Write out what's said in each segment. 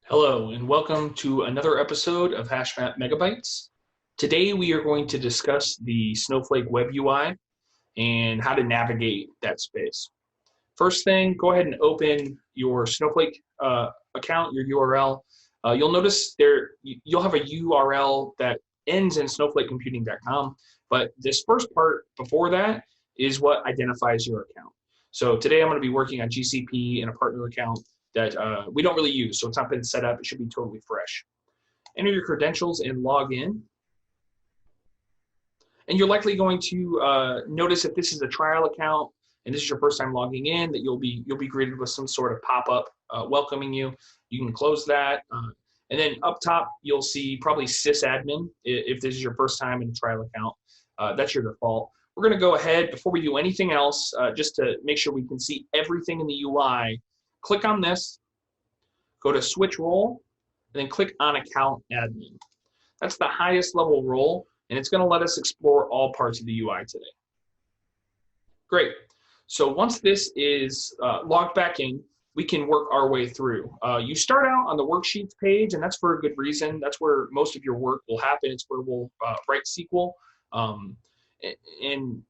Hello and welcome to another episode of Hashmap Megabytes. Today we are going to discuss the Snowflake Web UI and how to navigate that space. First thing, go ahead and open your Snowflake account, your URL. You'll notice you'll have a URL that ends in snowflakecomputing.com, but this first part before that is what identifies your account. So today I'm going to be working on GCP and a partner account that we don't really use, so it's not been set up. It should be totally fresh. Enter your credentials and log in. And you're likely going to notice if this is a trial account and this is your first time logging in, that you'll be greeted with some sort of pop-up welcoming you. You can close that. And then up top, you'll see probably sysadmin if this is your first time in a trial account. That's your default. We're going to go ahead, before we do anything else, just to make sure we can see everything in the UI, click on this, go to switch role, and then click on account admin. That's the highest level role, and it's going to let us explore all parts of the UI today. Great. So once this is logged back in, we can work our way through. You start out on the worksheets page, and that's for a good reason. That's where most of your work will happen. It's where we'll write SQL. And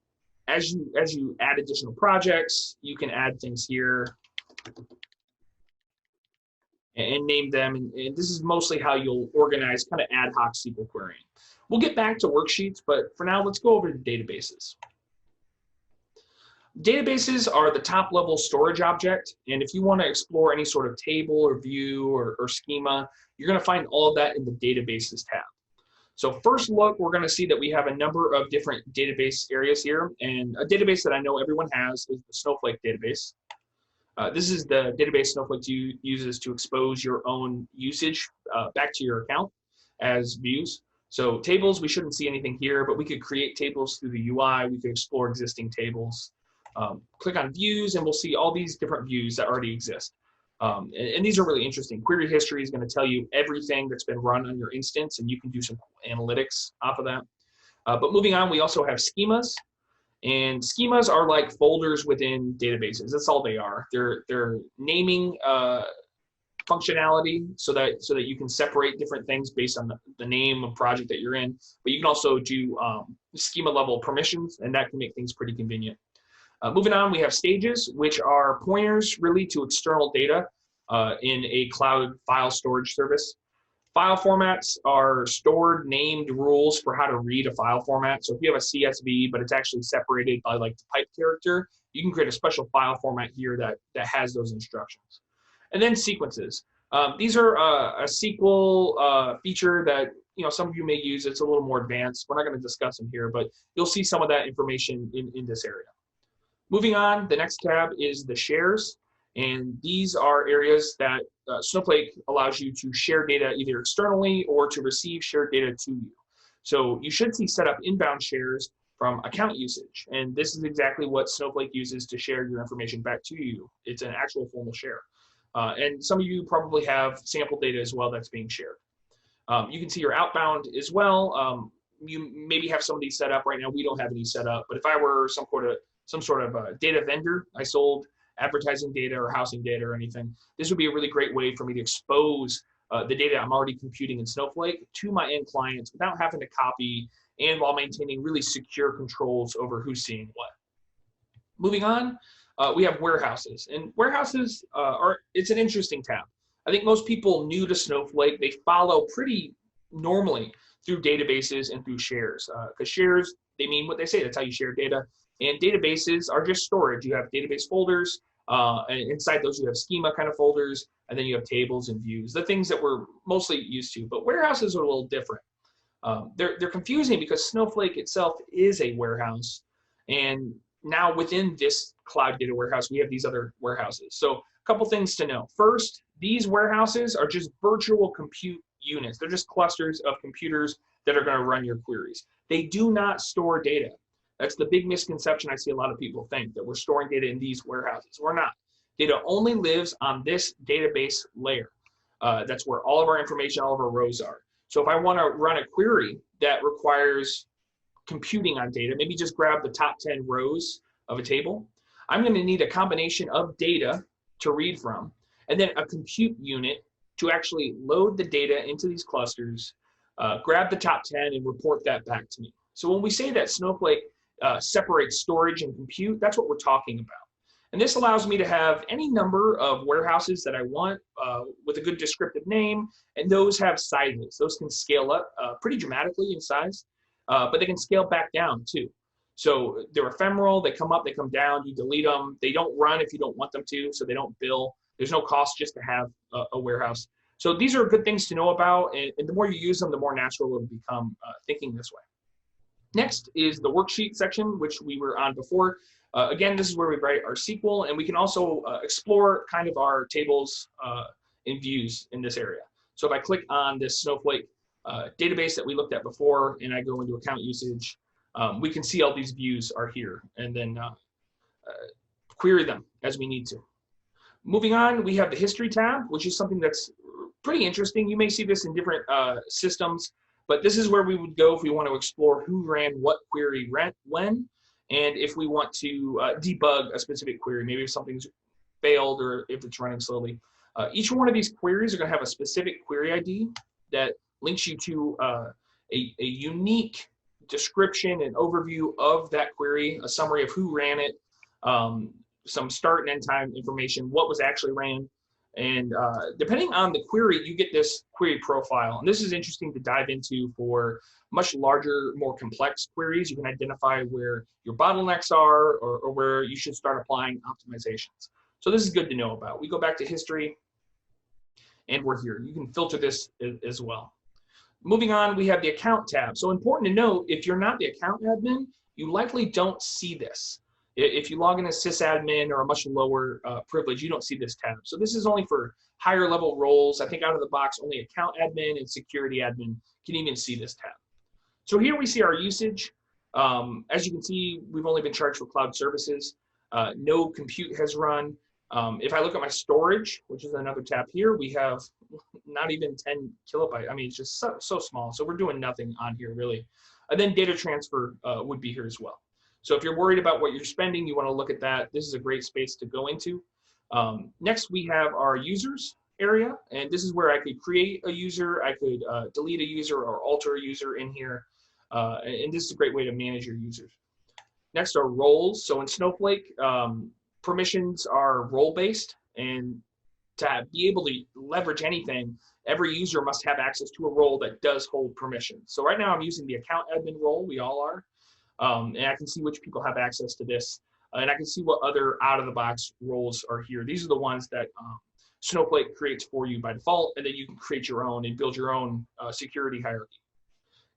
as you add additional projects, you can add things here and name them, and this is mostly how you'll organize kind of ad hoc SQL querying. We'll get back to worksheets, but for now, let's go over to databases. Databases are the top level storage object, and if you want to explore any sort of table or view or schema, you're going to find all of that in the databases tab. So first look, we're going to see that we have a number of different database areas here, and a database that I know everyone has is the Snowflake database. This is the database Snowflake uses to expose your own usage back to your account as views. So tables, we shouldn't see anything here, but we could create tables through the UI. We could explore existing tables. Click on views, and we'll see all these different views that already exist. And these are really interesting. Query history is going to tell you everything that's been run on your instance, and you can do some analytics off of that. But moving on, we also have schemas. And schemas are like folders within databases. That's all they are. They're naming functionality so that you can separate different things based on the name of project that you're in. But you can also do schema level permissions, and that can make things pretty convenient. Moving on, we have stages, which are pointers really to external data in a cloud file storage service. File formats are stored named rules for how to read a file format. So if you have a CSV, but it's actually separated by like the pipe character, you can create a special file format here that has those instructions. And then sequences. These are a SQL feature that some of you may use. It's a little more advanced. We're not going to discuss them here, but you'll see some of that information in this area. Moving on, the next tab is the shares. And these are areas that Snowflake allows you to share data either externally or to receive shared data to you. So you should see set up inbound shares from account usage. And this is exactly what Snowflake uses to share your information back to you. It's an actual formal share. And some of you probably have sample data as well that's being shared. You can see your outbound as well. You maybe have some of these set up right now. We don't have any set up. But if I were some sort of data vendor, I sold advertising data or housing data or anything, this would be a really great way for me to expose the data I'm already computing in Snowflake to my end clients without having to copy, and while maintaining really secure controls over who's seeing what. Moving on, we have warehouses, and warehouses it's an interesting tab. I think most people new to Snowflake, they follow pretty normally through databases and through shares, because shares, they mean what they say. That's how you share data. And databases are just storage. You have database folders, and inside those you have schema kind of folders, and then you have tables and views, the things that we're mostly used to. But warehouses are a little different. They're confusing because Snowflake itself is a warehouse, and now within this cloud data warehouse, we have these other warehouses. So a couple things to know. First, these warehouses are just virtual compute units. They're just clusters of computers that are going to run your queries. They do not store data. That's the big misconception I see a lot of people think, that we're storing data in these warehouses. We're not. Data only lives on this database layer. That's where all of our information, all of our rows are. So if I want to run a query that requires computing on data, maybe just grab the top 10 rows of a table, I'm going to need a combination of data to read from, and then a compute unit to actually load the data into these clusters, grab the top 10 and report that back to me. So when we say that Snowflake separates storage and compute, that's what we're talking about. And this allows me to have any number of warehouses that I want with a good descriptive name, and those have sizes. Those can scale up pretty dramatically in size, but they can scale back down too. So they're ephemeral, they come up, they come down, you delete them. They don't run if you don't want them to, so they don't bill. There's no cost just to have a warehouse. So these are good things to know about, and the more you use them, the more natural it'll become thinking this way. Next is the worksheet section, which we were on before. Again, this is where we write our SQL, and we can also explore kind of our tables and views in this area. So if I click on this Snowflake database that we looked at before, and I go into account usage, we can see all these views are here, and then query them as we need to. Moving on, we have the history tab, which is something that's pretty interesting. You may see this in different systems, but this is where we would go if we want to explore who ran what query when, and if we want to debug a specific query, maybe if something's failed or if it's running slowly. Each one of these queries are going to have a specific query ID that links you to a unique description and overview of that query, a summary of who ran it, some start and end time information, what was actually ran. And depending on the query, you get this query profile. And this is interesting to dive into for much larger, more complex queries. You can identify where your bottlenecks are or where you should start applying optimizations. So this is good to know about. We go back to history, and we're here. You can filter this as well. Moving on, we have the account tab. So important to note, if you're not the account admin, you likely don't see this. If you log in as sysadmin or a much lower privilege, you don't see this tab. So this is only for higher level roles. I think out of the box, only account admin and security admin can even see this tab. So here we see our usage. As you can see, we've only been charged for cloud services. No compute has run. If I look at my storage, which is another tab here, we have not even 10 kilobytes. I mean, it's just so small. So we're doing nothing on here really. And then data transfer would be here as well. So if you're worried about what you're spending, you want to look at that. This is a great space to go into. Next, we have our users area, and this is where I could create a user, I could delete a user or alter a user in here, and this is a great way to manage your users. Next are roles. So in Snowflake, permissions are role-based, and to be able to leverage anything, every user must have access to a role that does hold permissions. So right now I'm using the account admin role, we all are. And I can see which people have access to this, and I can see what other out-of-the-box roles are here. These are the ones that Snowflake creates for you by default, and then you can create your own and build your own security hierarchy.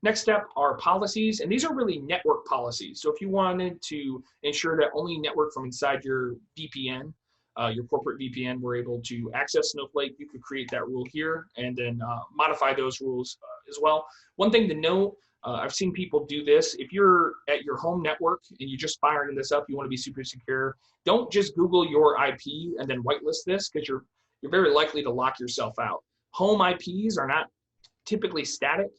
Next step are policies, and these are really network policies. So if you wanted to ensure that only network from inside your VPN, your corporate VPN, were able to access Snowflake, you could create that rule here and then modify those rules as well. One thing to note, I've seen people do this. If you're at your home network and you're just firing this up, you want to be super secure, don't just Google your IP and then whitelist this, because you're very likely to lock yourself out. Home IPs are not typically static.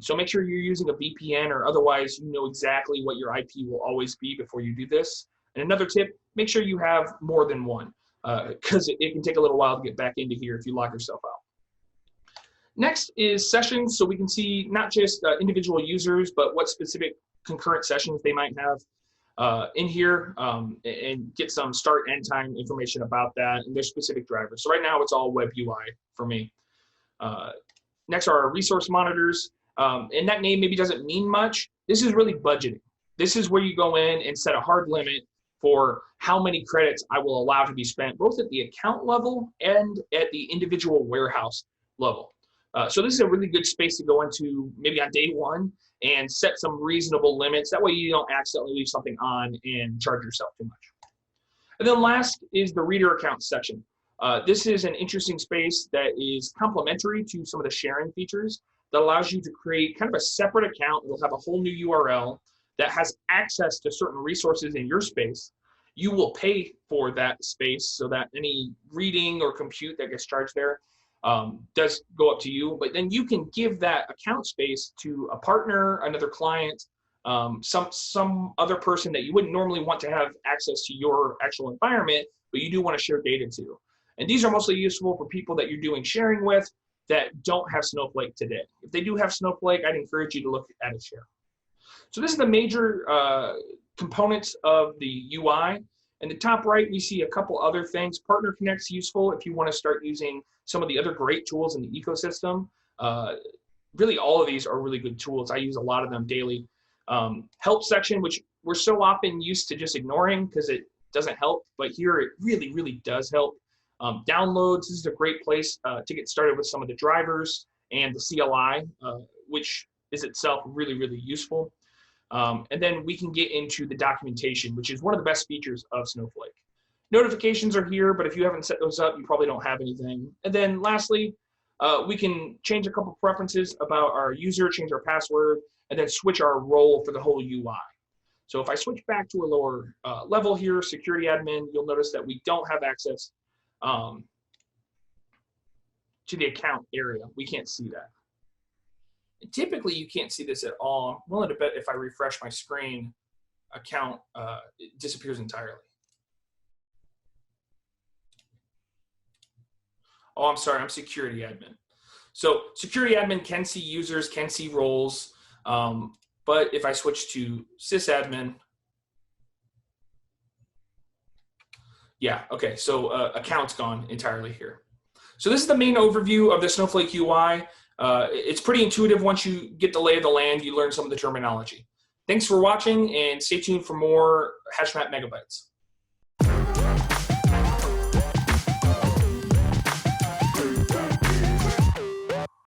So make sure you're using a VPN, or otherwise you know exactly what your IP will always be before you do this. And another tip, make sure you have more than one, because it can take a little while to get back into here if you lock yourself out. Next is sessions, so we can see not just individual users, but what specific concurrent sessions they might have in here, and get some start end time information about that and their specific drivers. So right now it's all web UI for me. Next are our resource monitors, and that name maybe doesn't mean much. This is really budgeting. This is where you go in and set a hard limit for how many credits I will allow to be spent, both at the account level and at the individual warehouse level. So this is a really good space to go into maybe on day one and set some reasonable limits. That way you don't accidentally leave something on and charge yourself too much. And then last is the reader account section. This is an interesting space that is complementary to some of the sharing features that allows you to create kind of a separate account. It'll have a whole new URL that has access to certain resources in your space. You will pay for that space, so that any reading or compute that gets charged there does go up to you, but then you can give that account space to a partner, another client, some other person that you wouldn't normally want to have access to your actual environment, but you do want to share data to. And these are mostly useful for people that you're doing sharing with that don't have Snowflake today. If they do have Snowflake, I'd encourage you to look at a share. So this is the major components of the UI. In the top right, we see a couple other things. Partner Connect's useful if you want to start using some of the other great tools in the ecosystem. Really, all of these are really good tools. I use a lot of them daily. Help section, which we're so often used to just ignoring because it doesn't help, but here it really, really does help. Downloads, this is a great place to get started with some of the drivers and the CLI, which is itself really, really useful. And then we can get into the documentation, which is one of the best features of Snowflake. Notifications are here, but if you haven't set those up, you probably don't have anything. And then lastly, we can change a couple preferences about our user, change our password, and then switch our role for the whole UI. So if I switch back to a lower level here, security admin, you'll notice that we don't have access to the account area. We can't see that. And typically, you can't see this at all. I'm willing to bet if I refresh my screen, account it disappears entirely. Oh, I'm sorry, I'm security admin. So security admin can see users, can see roles, but if I switch to sysadmin, yeah, okay, so account's gone entirely here. So this is the main overview of the Snowflake UI. It's pretty intuitive once you get the lay of the land, you learn some of the terminology. Thanks for watching and stay tuned for more Hashmap Megabytes.